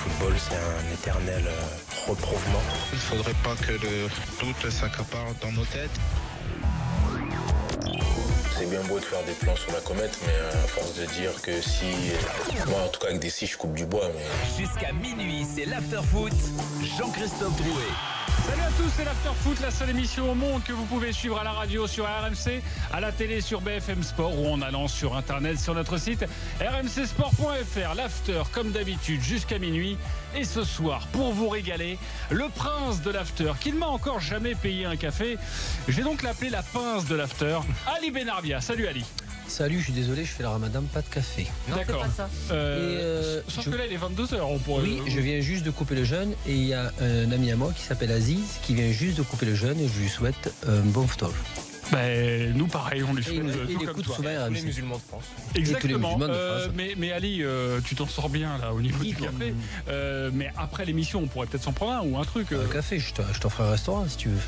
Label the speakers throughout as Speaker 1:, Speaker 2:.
Speaker 1: football, c'est un éternel reprouvement.
Speaker 2: Il ne faudrait pas que le doute s'accapare dans nos têtes.
Speaker 1: C'est bien beau de faire des plans sur la comète, mais à force de dire que si... Moi, en tout cas, avec des scies, je coupe du bois, mais...
Speaker 3: Jusqu'à minuit, c'est l'Afterfoot. Jean-Christophe Drouet.
Speaker 4: Salut à tous, c'est l'Afterfoot, la seule émission au monde que vous pouvez suivre à la radio sur RMC, à la télé sur BFM Sport ou en allant sur Internet sur notre site rmcsport.fr. L'After, comme d'habitude, jusqu'à minuit. Et ce soir, pour vous régaler, le prince de l'After, qui ne m'a encore jamais payé un café. Je vais donc l'appeler la pince de l'After, Ali Benarbia. Salut Ali.
Speaker 5: Salut, je suis désolé, je fais le ramadan, pas de café.
Speaker 4: D'accord. Sauf que là, il est 22h. On pourrait...
Speaker 5: Oui, je viens juste de couper le jeûne et il y a un ami à moi qui s'appelle Aziz qui vient juste de couper le jeûne et je lui souhaite un bon phtoch.
Speaker 4: Ben, nous, pareil, on les souhaite
Speaker 5: il
Speaker 4: tout comme toi.
Speaker 5: souvent
Speaker 6: Tous les musulmans de France.
Speaker 4: Exactement.
Speaker 5: musulmans de France.
Speaker 4: Mais Ali, tu t'en sors bien là au niveau du café. Mais après l'émission, on pourrait peut-être s'en prendre un ou un truc.
Speaker 5: Un café, je t'offre un restaurant si tu veux.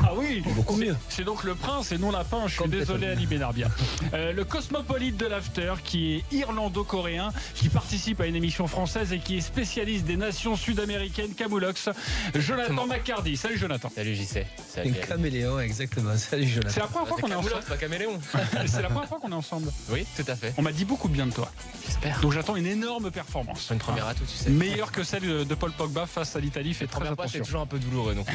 Speaker 4: Ah oui,
Speaker 5: beaucoup mieux.
Speaker 4: C'est donc le prince et non la pince. Je suis désolé Ali Benarbia. Le cosmopolite de l'After, qui est irlando-coréen, qui participe à une émission française et qui est spécialiste des nations sud-américaines, Camoulox, Jonathan McCardy. Salut Jonathan.
Speaker 6: Salut JC.
Speaker 5: Un caméléon, exactement. Salut Jonathan.
Speaker 4: C'est la première fois qu'on est ensemble.
Speaker 6: Pas caméléon.
Speaker 4: C'est la première fois qu'on est ensemble.
Speaker 6: Oui, tout à fait.
Speaker 4: On m'a dit beaucoup de bien de toi.
Speaker 6: J'espère.
Speaker 4: Donc j'attends une énorme performance.
Speaker 6: Une première atout, tu sais.
Speaker 4: Meilleure que celle de Paul Pogba face à l'Italie. Faites très
Speaker 6: Première fois, c'est
Speaker 4: attention.
Speaker 6: toujours un peu douloureux. Donc.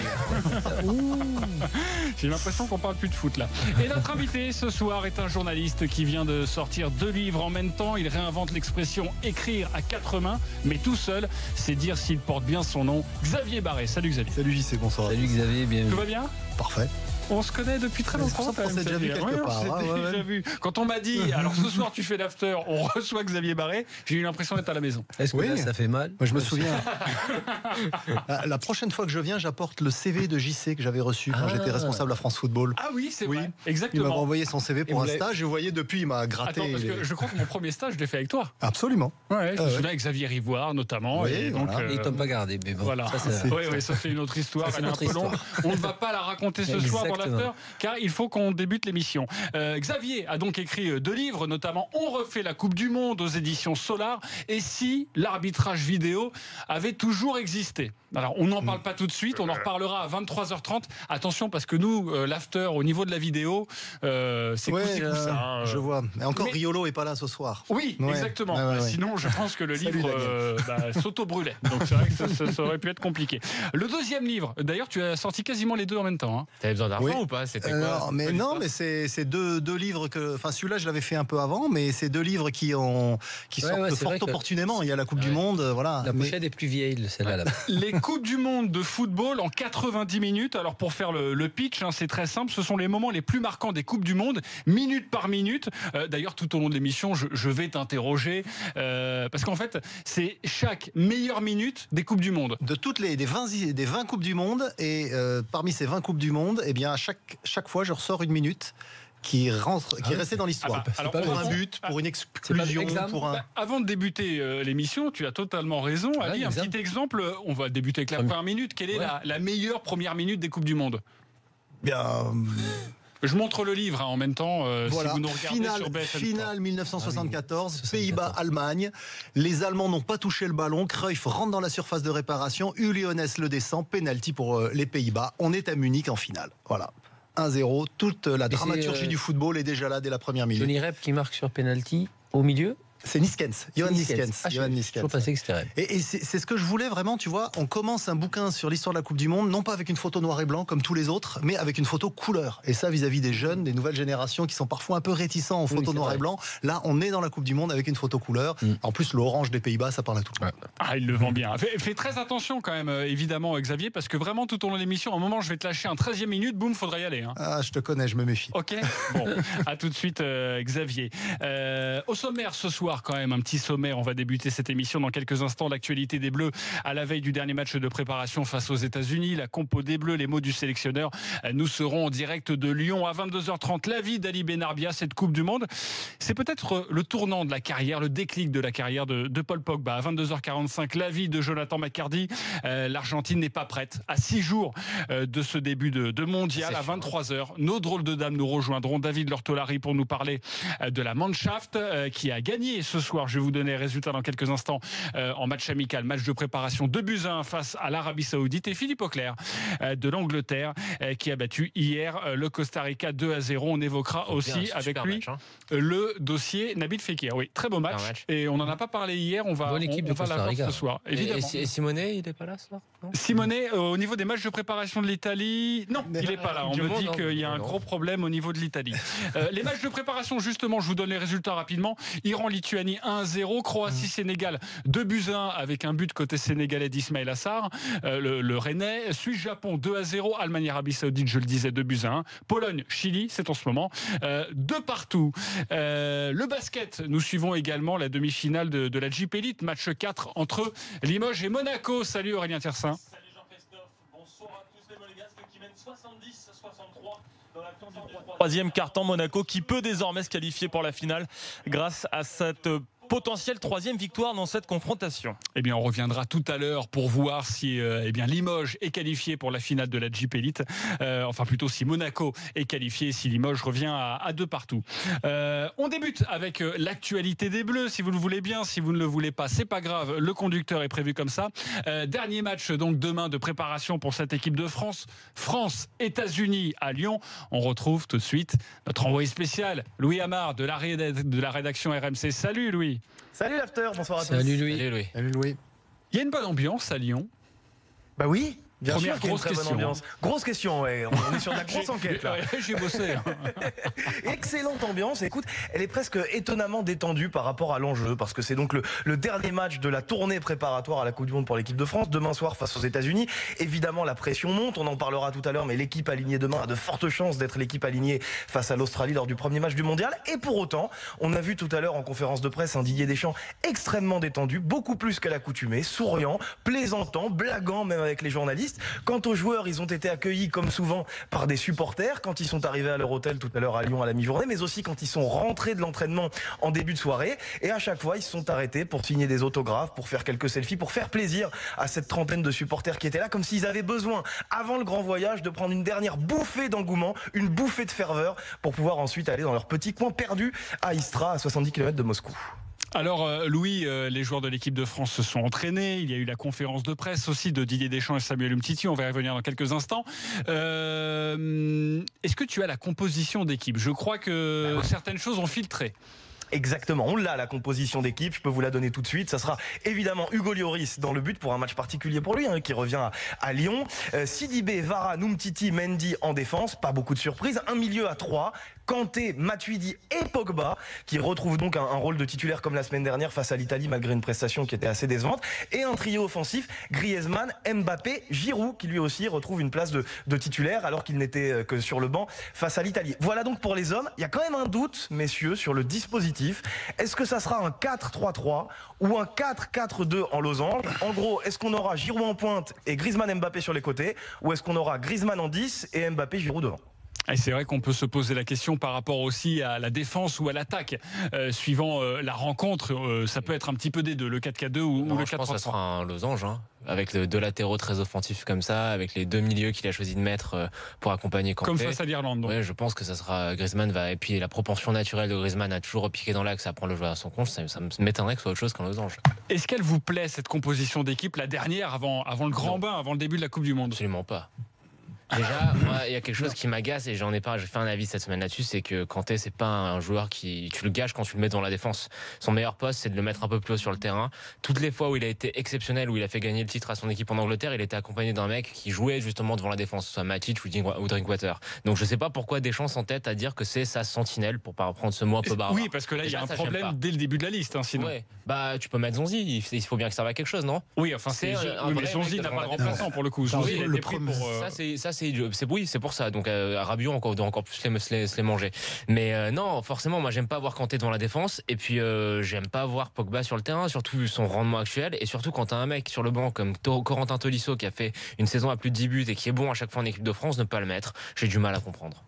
Speaker 4: J'ai l'impression qu'on parle plus de foot là. Et notre invité ce soir est un journaliste qui vient de sortir 2 livres en même temps. Il réinvente l'expression écrire à 4 mains, mais tout seul. C'est dire s'il porte bien son nom. Xavier Barré. Salut Xavier.
Speaker 7: Salut JC, bonsoir.
Speaker 5: Salut Xavier, bienvenue.
Speaker 4: Tout va bien?
Speaker 7: Parfait.
Speaker 4: On se connaît depuis très longtemps.
Speaker 7: C'est pour ça qu'on s'est déjà vu quelque part.
Speaker 4: On s'est déjà vu. Quand on m'a dit, alors ce soir tu fais l'after, on reçoit Xavier Barré, j'ai eu l'impression d'être à la maison.
Speaker 5: Est-ce que là, ça fait mal?
Speaker 7: Moi, je me souviens. La prochaine fois que je viens, j'apporte le CV de JC que j'avais reçu quand j'étais responsable à France Football.
Speaker 4: Ah oui, c'est vrai.
Speaker 7: Il
Speaker 4: Exactement.
Speaker 7: m'avait envoyé son CV pour un stage. Et vous voyez, depuis, il m'a gratté.
Speaker 4: Attends, parce que je crois que mon premier stage, je l'ai fait avec toi.
Speaker 7: Absolument.
Speaker 4: Ouais, je me souviens avec Xavier Rivoire notamment.
Speaker 7: Oui,
Speaker 4: et donc,
Speaker 7: voilà.
Speaker 5: Ils t'ont pas gardé, mais bon.
Speaker 4: Voilà. Ça c'est une autre histoire.
Speaker 5: Ça, c'est
Speaker 4: Elle est un
Speaker 5: notre
Speaker 4: peu longue.
Speaker 5: histoire.
Speaker 4: On ne va pas la raconter ce soir dans l'after, car il faut qu'on débute l'émission. Xavier a donc écrit 2 livres, notamment On refait la Coupe du Monde aux éditions Solar et si l'arbitrage vidéo avait toujours existé. Alors on n'en parle pas tout de suite, on en reparlera à 23h30. Attention parce que nous, l'after au niveau de la vidéo, c'est ça.
Speaker 7: Je vois. Mais encore, Riolo est pas là ce soir.
Speaker 4: Oui, exactement.
Speaker 7: Ouais.
Speaker 4: Sinon, je pense que le
Speaker 7: Salut,
Speaker 4: livre s'auto-brûlait. Donc c'est vrai que ça aurait pu être compliqué. Le deuxième livre, d'ailleurs, tu as sorti quasiment les 2 en même temps. Hein.
Speaker 6: T'avais besoin d'argent ou pas? C'était quoi?
Speaker 7: Non, mais c'est deux livres que. Enfin, celui-là, je l'avais fait un peu avant, mais c'est 2 livres qui sortent fort opportunément. Il y a la Coupe du Monde, voilà.
Speaker 5: La pochette est plus vieille, celle-là.
Speaker 4: Les Coupes du Monde de football en 90 minutes. Alors pour faire le pitch, c'est très simple. Ce sont les moments les plus marquants des Coupes du Monde, minute par minute. D'ailleurs, tout au long de l'émission, je vais t'interroger parce qu'en fait, c'est chaque meilleure minute des Coupes du Monde.
Speaker 7: De toutes des 20 Coupes du Monde, et parmi ces 20 Coupes du Monde, eh bien, à chaque fois, je ressors une minute qui est restée dans l'histoire. Pour un but, pour une exclusion, pour un...
Speaker 4: Avant de débuter l'émission, tu as totalement raison. Ali, un petit exemple, on va débuter avec la première minute. Quelle est la meilleure première minute des Coupes du Monde?
Speaker 7: Bien...
Speaker 4: Je montre le livre en même temps.
Speaker 7: Voilà,
Speaker 4: si vous nous regardez sur BFM
Speaker 7: finale 1974, Pays-Bas-Allemagne. Les Allemands n'ont pas touché le ballon. Cruyff rentre dans la surface de réparation. Uli Hoeneß le descend. Penalty pour les Pays-Bas. On est à Munich en finale. Voilà. 1-0. Toute la dramaturgie du football est déjà là dès la première minute.
Speaker 5: Johnny Rep qui marque sur penalty au milieu.
Speaker 7: C'est Niskens, Johan Niskens.
Speaker 5: Je pensais que c'était Rep.
Speaker 7: Et c'est ce que je voulais vraiment, tu vois, on commence un bouquin sur l'histoire de la Coupe du Monde, non pas avec une photo noir et blanc comme tous les autres, mais avec une photo couleur. Et ça, vis-à-vis des jeunes, des nouvelles générations qui sont parfois un peu réticents aux photos noir et blanc. Là, on est dans la Coupe du Monde avec une photo couleur. En plus, l'orange des Pays-Bas, ça parle à tout le monde.
Speaker 4: Ah, il le vend bien. Fais très attention quand même, évidemment, Xavier, parce que vraiment, tout au long de l'émission, à un moment, je vais te lâcher un 13e minute, boum, faudrait y aller. Hein.
Speaker 7: Ah, je te connais, je me méfie.
Speaker 4: Ok, bon, à tout de suite, Xavier. Au sommaire ce soir, quand même, un petit sommaire. On va débuter cette émission dans quelques instants. L'actualité des Bleus à la veille du dernier match de préparation face aux États-Unis. La compo des Bleus, les mots du sélectionneur. Nous serons en direct de Lyon à 22h30. L'avis d'Ali Benarbia, cette Coupe du Monde. C'est peut-être le tournant de la carrière, le déclic de la carrière de Paul Pogba. À 22h45, l'avis de Jonathan McCardy. L'Argentine n'est pas prête. À 6 jours de ce début de mondial, à 23h, nos drôles de dames nous rejoindront. David Lortolari pour nous parler de la Mannschaft qui a gagné gagné ce soir. Je vais vous donner les résultats dans quelques instants en match amical, match de préparation 2-1 face à l'Arabie Saoudite. Et Philippe Auclair de l'Angleterre qui a battu hier le Costa Rica 2-0. On évoquera aussi avec lui le dossier Nabil Fekir. Oui, très beau match. Et on n'en a pas parlé hier. On va l'avoir ce soir. Évidemment.
Speaker 6: Et Simonet, il n'est pas là ce soir?
Speaker 4: Simonet, au niveau des matchs de préparation de l'Italie, non, il n'est pas là. On me dit qu'il y a un gros problème au niveau de l'Italie. Les matchs de préparation, justement, je vous donne les résultats rapidement. Iran-Lituanie 1-0, Croatie-Sénégal 2-1 avec un but côté sénégalais d'Ismaël Assar, le Rennais. Suisse-Japon 2-0, Allemagne-Arabie Saoudite, je le disais, 2-1. Pologne-Chili, c'est en ce moment 2-2. Le basket, nous suivons également la demi-finale de la Jeep Elite, match 4 entre Limoges et Monaco. Salut Aurélien Tiersin.
Speaker 8: Salut Jean-Christophe, bonsoir à tous les Monégasques qui mènent 70-63 dans la troisième quart-temps. Monaco qui peut désormais se qualifier pour la finale grâce à cette potentielle troisième victoire dans cette confrontation.
Speaker 4: Eh bien, on reviendra tout à l'heure pour voir si Limoges est qualifié pour la finale de la Jeep Elite. Enfin, plutôt si Monaco est qualifié, si Limoges revient à 2-2. On débute avec l'actualité des Bleus, si vous le voulez bien. Si vous ne le voulez pas, c'est pas grave. Le conducteur est prévu comme ça. Dernier match donc demain de préparation pour cette équipe de France. France-États-Unis à Lyon. On retrouve tout de suite notre envoyé spécial, Louis Amard de la rédaction RMC. Salut Louis.
Speaker 9: Salut l'after, bonsoir à tous.
Speaker 5: Salut Louis.
Speaker 6: Salut Louis.
Speaker 4: Il y a une bonne ambiance à Lyon.
Speaker 9: Bah oui, bien
Speaker 4: Première
Speaker 9: sûr qu'il y a une
Speaker 4: grosse
Speaker 9: très bonne
Speaker 4: question.
Speaker 9: ambiance. Grosse question, ouais. On est sur de la grosse enquête là.
Speaker 4: J'ai bossé.
Speaker 9: Excellente ambiance. Écoute, elle est presque étonnamment détendue par rapport à l'enjeu, parce que c'est donc le dernier match de la tournée préparatoire à la Coupe du Monde pour l'équipe de France, demain soir face aux États-Unis. Évidemment, la pression monte, on en parlera tout à l'heure, mais l'équipe alignée demain a de fortes chances d'être l'équipe alignée face à l'Australie lors du premier match du Mondial. Et pour autant, on a vu tout à l'heure en conférence de presse un Didier Deschamps extrêmement détendu, beaucoup plus qu'à l'accoutumée, souriant, plaisantant, blaguant même avec les journalistes. Quant aux joueurs, ils ont été accueillis comme souvent par des supporters quand ils sont arrivés à leur hôtel tout à l'heure à Lyon à la mi-journée, mais aussi quand ils sont rentrés de l'entraînement en début de soirée. Et à chaque fois, ils se sont arrêtés pour signer des autographes, pour faire quelques selfies, pour faire plaisir à cette trentaine de supporters qui étaient là, comme s'ils avaient besoin, avant le grand voyage, de prendre une dernière bouffée d'engouement, une bouffée de ferveur, pour pouvoir ensuite aller dans leur petit coin perdu à Istra, à 70 km de Moscou.
Speaker 4: Alors Louis, les joueurs de l'équipe de France se sont entraînés. Il y a eu la conférence de presse aussi de Didier Deschamps et Samuel Umtiti. On va y revenir dans quelques instants. Est-ce que tu as la composition d'équipe? Je crois que certaines choses ont filtré.
Speaker 9: Exactement, on l'a la composition d'équipe, je peux vous la donner tout de suite. Ça sera évidemment Hugo Lloris dans le but pour un match particulier pour lui, qui revient à Lyon. Sidibé, Varane, Umtiti, Mendy en défense, pas beaucoup de surprises. Un milieu à 3, Kanté, Matuidi et Pogba, qui retrouvent donc un rôle de titulaire comme la semaine dernière face à l'Italie malgré une prestation qui était assez décevante. Et un trio offensif, Griezmann, Mbappé, Giroud, qui lui aussi retrouve une place de titulaire alors qu'il n'était que sur le banc face à l'Italie. Voilà donc pour les hommes. Il y a quand même un doute, messieurs, sur le dispositif. Est-ce que ça sera un 4-3-3 ou un 4-4-2 en losange? En gros, est-ce qu'on aura Giroud en pointe et Griezmann, Mbappé sur les côtés, ou est-ce qu'on aura Griezmann en 10 et Mbappé, Giroud devant?
Speaker 4: Et c'est vrai qu'on peut se poser la question par rapport aussi à la défense ou à l'attaque. Suivant la rencontre, ça peut être un petit peu des deux, le 4-4-2 ou le 4-3-3.
Speaker 6: Je pense que ça sera un losange, avec deux latéraux très offensifs comme ça, avec les deux milieux qu'il a choisi de mettre pour accompagner Kanté.
Speaker 4: Comme face à l'Irlande.
Speaker 6: Ouais, je pense que ça sera Griezmann et puis la propension naturelle de Griezmann à toujours repiquer dans l'axe, à prendre le joueur à son compte, ça m'étonnerait que ce soit autre chose qu'un losange.
Speaker 4: Est-ce qu'elle vous plaît cette composition d'équipe, la dernière avant le grand bain, avant le début de la Coupe du Monde?
Speaker 6: Absolument pas. Déjà, moi, il y a quelque chose qui m'agace et j'ai fait un avis cette semaine là-dessus, c'est que Kanté, c'est pas un joueur tu le gâches quand tu le mets dans la défense. Son meilleur poste, c'est de le mettre un peu plus haut sur le terrain. Toutes les fois où il a été exceptionnel, où il a fait gagner le titre à son équipe en Angleterre, il était accompagné d'un mec qui jouait justement devant la défense, soit Matic ou Drinkwater. Donc je sais pas pourquoi Deschamps s'entête à dire que c'est sa sentinelle, pour pas reprendre ce mot un peu barbare.
Speaker 4: Oui, parce que là, il y a un problème dès le début de la liste, sinon.
Speaker 6: Ouais. Bah, tu peux mettre Zonzi, il faut bien que ça serve à quelque chose, non?
Speaker 4: Oui, enfin, mais Zonzi n'a pas de remplaçant pour le coup. Zonzi,
Speaker 6: le premier. C'est pour ça. Donc Rabiot doit encore plus se les manger. Mais non, forcément, moi j'aime pas voir Kanté devant la défense. Et puis j'aime pas voir Pogba sur le terrain, surtout vu son rendement actuel. Et surtout quand t'as un mec sur le banc comme Corentin Tolisso qui a fait une saison à plus de 10 buts et qui est bon à chaque fois en équipe de France, ne pas le mettre, j'ai du mal à comprendre.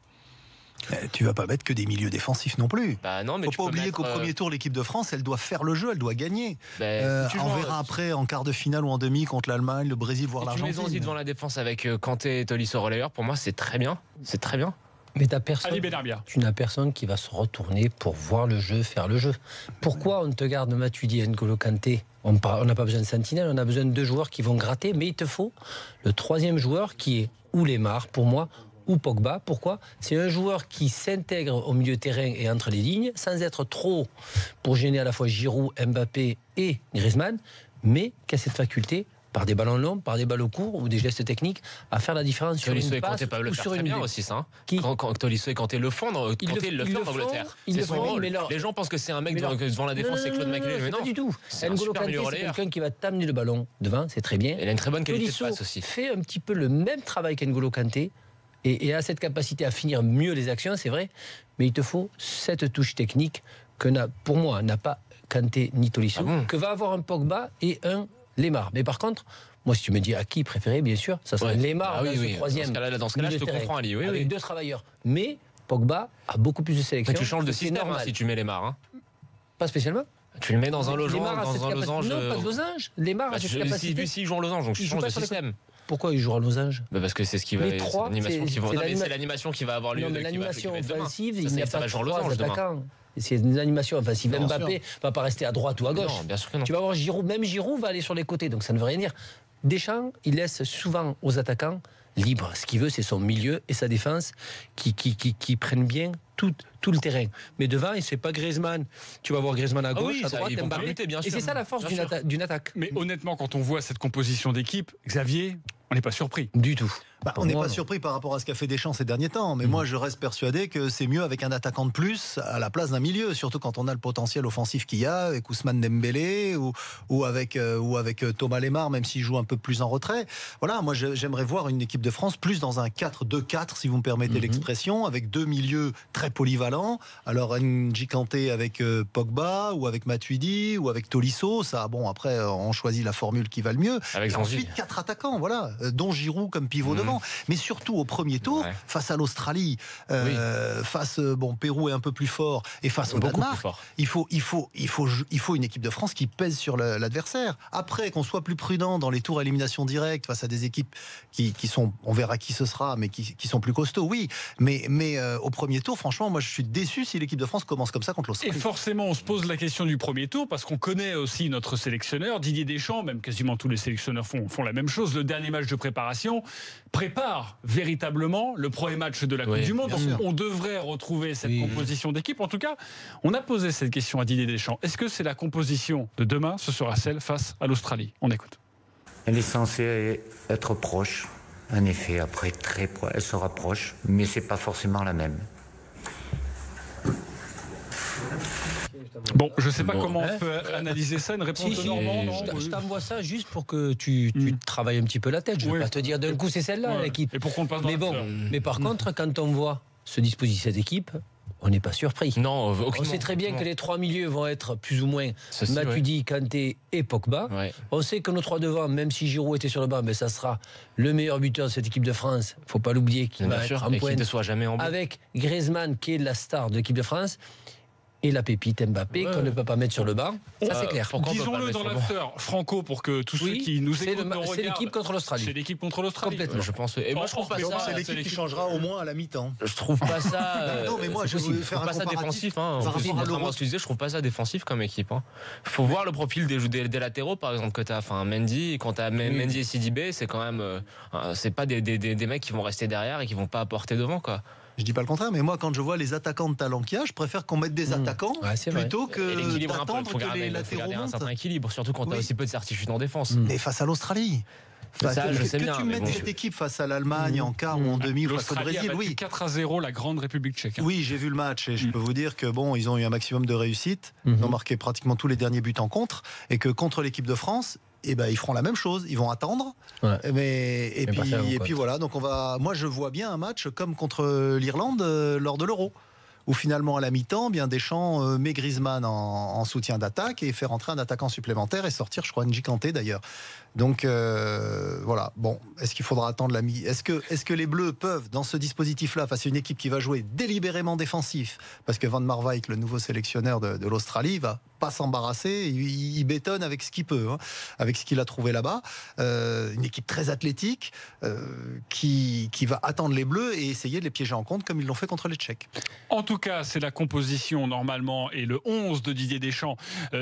Speaker 7: Tu vas pas mettre que des milieux défensifs non plus.
Speaker 6: Bah non, mais
Speaker 7: faut pas oublier qu'au premier tour, l'équipe de France, elle doit faire le jeu, elle doit gagner. On verra après en quart de finale ou en demi contre l'Allemagne, le Brésil, voire l'Argentine.
Speaker 6: Tu mets Zonzi devant la défense avec Kanté et Tolisso relayeur, pour moi c'est très bien. C'est très bien.
Speaker 5: Mais t'as personne,
Speaker 4: Ali Benarbia.
Speaker 5: tu n'as personne qui va se retourner pour voir le jeu, faire le jeu. Pourquoi on te garde Matuidi et N'Golo Kanté? On n'a pas besoin de sentinelle, on a besoin de 2 joueurs qui vont gratter, mais il te faut le 3e joueur qui est ou Lemar, pour moi, ou Pogba. Pourquoi? C'est un joueur qui s'intègre au milieu de terrain et entre les lignes, sans être trop pour gêner à la fois Giroud, Mbappé et Griezmann, mais qui a cette faculté, par des ballons longs, par des ballons courts ou des gestes techniques, à faire la différence sur
Speaker 6: Tolisso
Speaker 5: une
Speaker 6: et
Speaker 5: passe
Speaker 6: Kanté peuvent le
Speaker 5: ou
Speaker 6: faire
Speaker 5: sur
Speaker 6: très
Speaker 5: une
Speaker 6: bien
Speaker 5: ligne.
Speaker 6: aussi, ça.
Speaker 5: Qui
Speaker 6: Quand Tolisso et Kanté le font, Kanté le fait en Angleterre. C'est son rôle. Les gens pensent que c'est un mec devant la défense, c'est Claude Makélélé, mais non.
Speaker 5: Pas du tout.
Speaker 6: C'est un
Speaker 5: N'Golo
Speaker 6: super
Speaker 5: Kanté,
Speaker 6: milieu
Speaker 5: c'est
Speaker 6: relayeur.
Speaker 5: quelqu'un qui va t'amener le ballon devant, c'est très bien.
Speaker 6: Il a une très bonne qualité de
Speaker 5: Tolisso
Speaker 6: passe aussi.
Speaker 5: fait un petit peu le même travail qu'N'Golo Kanté et a cette capacité à finir mieux les actions, c'est vrai, mais il te faut cette touche technique que pour moi n'a pas Kanté ni Tolisso, que va avoir un Pogba et un Lemar. Mais par contre, moi, si tu me dis à qui préférer, bien sûr, ça serait Lemar,
Speaker 6: oui,
Speaker 5: ce troisième.
Speaker 6: Dans ce cas-là, je te comprends, Ali. Oui,
Speaker 5: avec 2 travailleurs. Mais Pogba a beaucoup plus de sélection.
Speaker 6: Mais tu changes de
Speaker 5: c'est
Speaker 6: système
Speaker 5: normal.
Speaker 6: si tu mets Lemar.
Speaker 5: Pas spécialement.
Speaker 6: Tu le mets dans un losange.
Speaker 5: Lemar a cette capacité. Non, pas de losange. Lemar a cette capacité.
Speaker 6: S'il joue en losange, donc tu changes de système.
Speaker 5: Pourquoi il joue en losange?
Speaker 6: Parce que c'est ce qui va.
Speaker 5: Les trois,
Speaker 6: C'est l'animation qui va avoir lieu.
Speaker 5: Non, mais l'animation offensive, il n'y a
Speaker 6: ça
Speaker 5: pas
Speaker 6: va jouer en
Speaker 5: trois
Speaker 6: losange demain.
Speaker 5: attaquants. C'est une animation offensive. Mbappé va pas rester à droite ou à gauche.
Speaker 6: Non, bien sûr que non.
Speaker 5: Tu vas voir Giroud, même Giroud va aller sur les côtés, donc ça ne veut rien dire. Deschamps, il laisse souvent aux attaquants libres. Ce qu'il veut, c'est son milieu et sa défense qui prennent bien tout le terrain. Mais devant, il ne fait pas Griezmann. Tu vas voir Griezmann à gauche, à droite, Mbappé. Et c'est ça la force d'une attaque.
Speaker 4: Mais honnêtement, quand on voit cette composition d'équipe, Xavier, on n'est pas surpris.
Speaker 5: Du tout.
Speaker 7: On n'est pas surpris par rapport à ce qu'a fait Deschamps ces derniers temps, mais moi je reste persuadé que c'est mieux avec un attaquant de plus à la place d'un milieu, surtout quand on a le potentiel offensif qu'il y a avec Ousmane Dembélé ou avec Thomas Lemar, même s'il joue un peu plus en retrait. Voilà, moi j'aimerais voir une équipe de France plus dans un 4-2-4, si vous me permettez l'expression, avec 2 milieux très polyvalents. Alors N'Golo Kanté avec Pogba ou avec Matuidi ou avec Tolisso, ça bon après on choisit la formule qui va le mieux.
Speaker 6: Avec
Speaker 7: et ensuite 4 attaquants, voilà, dont Giroud comme pivot devant. Mais surtout au premier tour, face à l'Australie, face Pérou est un peu plus fort et face au Danemark, il faut une équipe de France qui pèse sur l'adversaire. Après, qu'on soit plus prudent dans les tours à élimination directe face à des équipes qui sont, on verra qui ce sera, mais qui sont plus costauds, oui. Mais au premier tour, franchement, moi je suis déçu si l'équipe de France commence comme ça contre l'Australie.
Speaker 4: Et forcément, on se pose la question du premier tour parce qu'on connaît aussi notre sélectionneur, Didier Deschamps, même quasiment tous les sélectionneurs font la même chose. Le dernier match de préparation prépare véritablement le premier match de la Coupe du Monde. Donc on devrait retrouver cette composition d'équipe. En tout cas, on a posé cette question à Didier Deschamps. Est-ce que c'est la composition de demain? Ce sera celle face à l'Australie. On écoute.
Speaker 10: Elle est censée être proche. En effet, après, très proche. Elle se rapproche, mais c'est pas forcément la même.
Speaker 4: Bon, je ne sais pas comment on peut analyser ça, une réponse de Normand.
Speaker 5: Je t'envoie ça juste pour que tu travailles un petit peu la tête. Je ne vais pas te dire d'un coup c'est celle-là l'équipe.
Speaker 4: Et pour qu'on passe dans
Speaker 5: mais par contre, quand on voit ce dispositif d'équipe, on n'est pas surpris.
Speaker 6: Non,
Speaker 5: on sait très bien que les 3 milieux vont être plus ou moins Matuidi, Kanté et Pogba. On sait que nos 3 devant, même si Giroud était sur le banc, mais ça sera le meilleur buteur de cette équipe de France. Il ne faut pas l'oublier, qui va être en pointe,
Speaker 6: ne soit jamais en
Speaker 5: avec Griezmann qui est la star de l'équipe de France. Et la pépite Mbappé qu'on ne peut pas mettre sur le banc, ça c'est clair.
Speaker 4: Disons-le dans l'after, Franco, pour que tous ceux qui nous écoutent nous regardent.
Speaker 5: C'est l'équipe contre l'Australie.
Speaker 4: C'est l'équipe contre l'Australie.
Speaker 5: Complètement.
Speaker 6: Je pense. Et moi je trouve pas ça.
Speaker 7: C'est l'équipe qui changera au moins à la mi-temps.
Speaker 6: Je trouve pas ça.
Speaker 7: Non mais moi je veux faire
Speaker 6: pas ça défensif. Je trouve pas ça défenssif comme équipe. Faut voir le profil des latéraux par exemple que t'as. Enfin Mendy, quand t'as Mendy et Sidibé, c'est quand même. C'est pas des mecs qui vont rester derrière et qui vont pas apporter devant quoi.
Speaker 7: Je dis pas le contraire, mais moi, quand je vois les attaquants de talent qu'il y a, je préfère qu'on mette des attaquants plutôt que d'attendre que les latéraux montent.
Speaker 6: Un certain équilibre, surtout quand tu as aussi peu de certitude en défense.
Speaker 7: Mais face à l'Australie.
Speaker 6: Ça, je sais bien,
Speaker 7: tu mettes cette équipe face à l'Allemagne en quart ou en demi face au Brésil,
Speaker 4: oui. 4-0 la grande République tchèque.
Speaker 7: Oui, j'ai vu le match et je peux vous dire que ils ont eu un maximum de réussite. Ils ont marqué pratiquement tous les derniers buts en contre et que contre l'équipe de France, ils feront la même chose. Ils vont attendre. Et puis voilà. Donc moi, je vois bien un match comme contre l'Irlande lors de l'Euro, où finalement à la mi-temps, bien Deschamps met Griezmann en soutien d'attaque et fait rentrer un attaquant supplémentaire et sortir, je crois, N'Golo Kanté d'ailleurs. Donc voilà. Bon, est-ce qu'il faudra attendre la mi? Est-ce que les Bleus peuvent, dans ce dispositif-là, face à une équipe qui va jouer délibérément défensif, parce que Van Marwijk, le nouveau sélectionneur de l'Australie, va pas s'embarrasser, il bétonne avec ce qu'il peut, hein, avec ce qu'il a trouvé là-bas. Une équipe très athlétique qui va attendre les Bleus et essayer de les piéger en compte comme ils l'ont fait contre les Tchèques.
Speaker 4: En tout cas, c'est la composition normalement et le 11 de Didier Deschamps.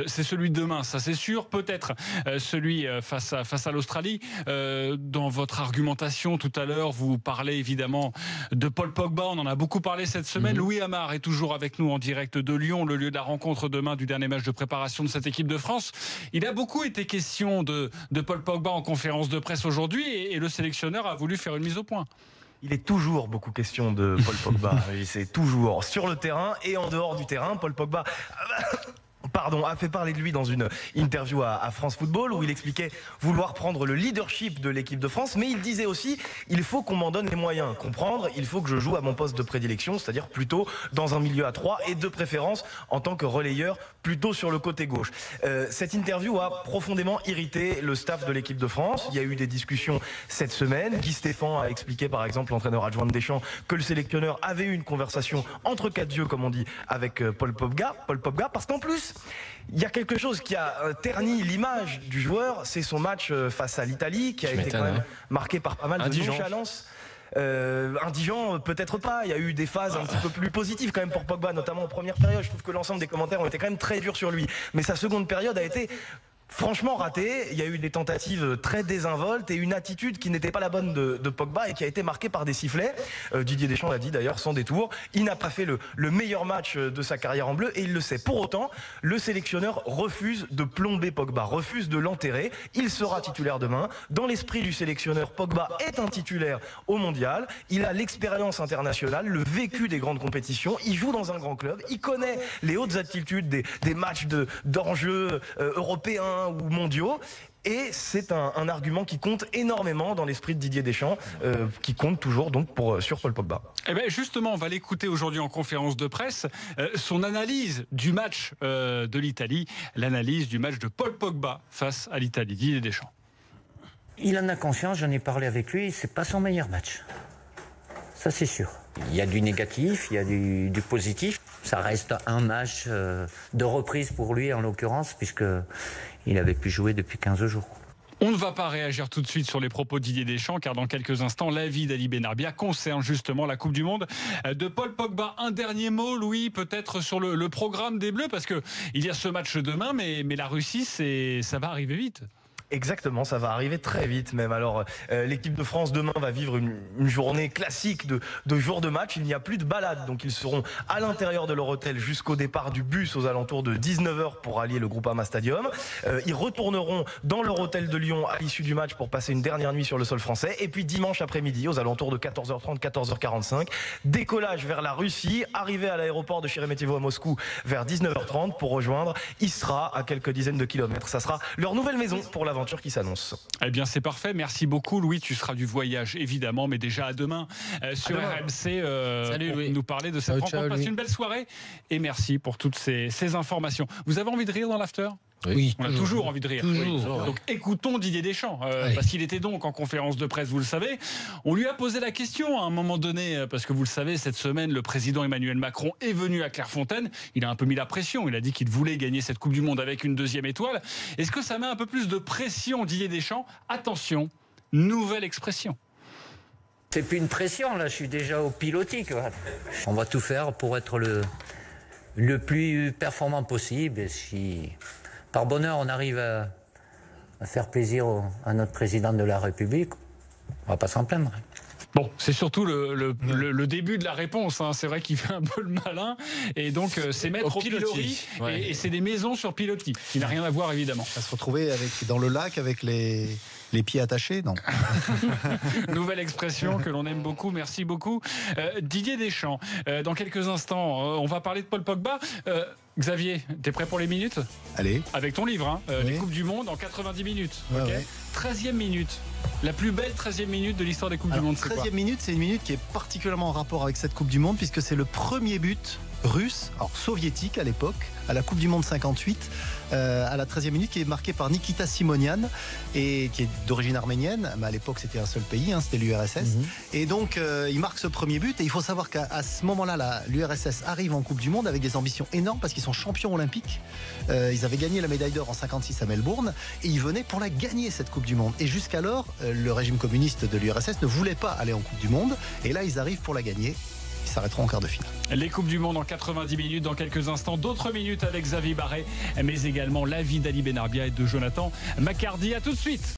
Speaker 4: C'est celui de demain, ça c'est sûr. Peut-être celui face à l'Australie. Dans votre argumentation tout à l'heure, vous parlez évidemment de Paul Pogba. On en a beaucoup parlé cette semaine. Louis Amar est toujours avec nous en direct de Lyon, le lieu de la rencontre demain du dernier match de préparation de cette équipe de France. Il a beaucoup été question de Paul Pogba en conférence de presse aujourd'hui et le sélectionneur a voulu faire une mise au point.
Speaker 9: Il est toujours beaucoup question de Paul Pogba. C'est toujours sur le terrain et en dehors du terrain. Paul Pogba a fait parler de lui dans une interview à France Football où il expliquait vouloir prendre le leadership de l'équipe de France, mais il disait aussi il faut qu'on m'en donne les moyens. Comprendre, il faut que je joue à mon poste de prédilection, c'est-à-dire plutôt dans un milieu à 3 et de préférence en tant que relayeur plutôt sur le côté gauche. Cette interview a profondément irrité le staff de l'équipe de France. Il y a eu des discussions cette semaine. Guy Stéphane a expliqué par exemple, l'entraîneur adjoint de Deschamps, que le sélectionneur avait eu une conversation entre quatre yeux, comme on dit, avec Paul Pogba, parce qu'en plus il y a quelque chose qui a terni l'image du joueur, c'est son match face à l'Italie qui a été quand même marqué par pas mal de nonchalance. Indigent, peut-être pas. Il y a eu des phases un petit peu plus positives quand même pour Pogba, notamment en première période. Je trouve que l'ensemble des commentaires ont été quand même très durs sur lui. Mais sa seconde période a été franchement raté. Il y a eu des tentatives très désinvoltes et une attitude qui n'était pas la bonne de Pogba et qui a été marquée par des sifflets. Didier Deschamps l'a dit d'ailleurs sans détour. Il n'a pas fait le meilleur match de sa carrière en bleu et il le sait. Pour autant, le sélectionneur refuse de plomber Pogba, refuse de l'enterrer. Il sera titulaire demain. Dans l'esprit du sélectionneur, Pogba est un titulaire au mondial. Il a l'expérience internationale, le vécu des grandes compétitions. Il joue dans un grand club. Il connaît les hautes altitudes des matchs d'enjeux européens ou mondiaux. Et c'est un argument qui compte énormément dans l'esprit de Didier Deschamps, qui compte toujours donc sur Paul Pogba.
Speaker 4: Eh bien justement, on va l'écouter aujourd'hui en conférence de presse, son analyse du match de l'Italie, l'analyse du match de Paul Pogba face à l'Italie. Didier Deschamps.
Speaker 10: Il en a conscience, j'en ai parlé avec lui, c'est pas son meilleur match. Ça c'est sûr. Il y a du négatif, il y a du positif. Ça reste un match de reprise pour lui en l'occurrence, puisqu'il avait pu jouer depuis 15 jours.
Speaker 4: On ne va pas réagir tout de suite sur les propos de Didier Deschamps, car dans quelques instants, l'avis d'Ali Benarbia concerne justement la Coupe du Monde de Paul Pogba. Un dernier mot, Louis, peut-être sur le programme des Bleus, parce qu'il y a ce match demain, mais la Russie, ça va arriver vite.
Speaker 9: Exactement, ça va arriver très vite même. Alors l'équipe de France demain va vivre une journée classique de jour de match. Il n'y a plus de balade, donc ils seront à l'intérieur de leur hôtel jusqu'au départ du bus aux alentours de 19h pour allier le Groupama Stadium. Ils retourneront dans leur hôtel de Lyon à l'issue du match pour passer une dernière nuit sur le sol français. Et puis dimanche après-midi aux alentours de 14h30, 14h45, décollage vers la Russie, arrivée à l'aéroport de Sheremetyevo à Moscou vers 19h30 pour rejoindre Istra à quelques dizaines de kilomètres. Ça sera leur nouvelle maison pour l'aventure qui s'annonce.
Speaker 4: Eh bien c'est parfait, merci beaucoup Louis, tu seras du voyage évidemment, mais déjà à demain sur RMC pour nous parler de cette rencontre. Passez une belle soirée et merci pour toutes ces informations. Vous avez envie de rire dans l'after ?
Speaker 5: Oui,
Speaker 4: on a toujours envie de rire.
Speaker 5: Toujours.
Speaker 4: Donc écoutons Didier Deschamps, parce qu'il était donc en conférence de presse, vous le savez. On lui a posé la question à un moment donné, parce que vous le savez, cette semaine, le président Emmanuel Macron est venu à Clairefontaine. Il a un peu mis la pression. Il a dit qu'il voulait gagner cette Coupe du Monde avec une deuxième étoile. Est-ce que ça met un peu plus de pression, Didier Deschamps ? Attention, nouvelle expression.
Speaker 10: C'est plus une pression, là, je suis déjà au pilotis, quoi. On va tout faire pour être le plus performant possible. Et si par bonheur on arrive à faire plaisir à notre président de la République, on va pas s'en plaindre.
Speaker 4: Bon, c'est surtout le début de la réponse. Hein. C'est vrai qu'il fait un peu le malin. Et donc, c'est mettre au pilori. Et c'est des maisons sur pilotis. Qui n'a rien à voir, évidemment.
Speaker 7: À se retrouver dans le lac avec les pieds attachés, non.
Speaker 4: Nouvelle expression que l'on aime beaucoup. Merci beaucoup. Didier Deschamps, dans quelques instants, on va parler de Paul Pogba. Xavier, t'es prêt pour les minutes ?
Speaker 7: Allez.
Speaker 4: Avec ton livre, hein,
Speaker 7: oui.
Speaker 4: Les Coupes du Monde en 90 minutes.
Speaker 7: Ouais,
Speaker 4: Okay.
Speaker 7: ouais.
Speaker 4: 13e minute. La plus belle 13e minute de l'histoire des Coupes du Monde, c'est quoi ?
Speaker 7: 13e minute, c'est une minute qui est particulièrement en rapport avec cette Coupe du Monde, puisque c'est le premier but russe, alors soviétique à l'époque, à la Coupe du Monde 58, à la 13e minute, qui est marqué par Nikita Simonian, et qui est d'origine arménienne, mais à l'époque c'était un seul pays, hein, c'était l'URSS. Et donc il marque ce premier but, et il faut savoir qu'à ce moment-là, l'URSS arrive en Coupe du Monde avec des ambitions énormes, parce qu'ils sont champions olympiques. Ils avaient gagné la médaille d'or en 56 à Melbourne, et ils venaient pour la gagner, cette Coupe du Monde. Et jusqu'alors, le régime communiste de l'URSS ne voulait pas aller en Coupe du Monde, et là ils arrivent pour la gagner. Ils s'arrêteront en quart de finale.
Speaker 4: Les Coupes du Monde en 90 minutes, dans quelques instants, d'autres minutes avec Xavier Barret, mais également l'avis d'Ali Benarbia et de Jonathan Macardy. À tout de suite.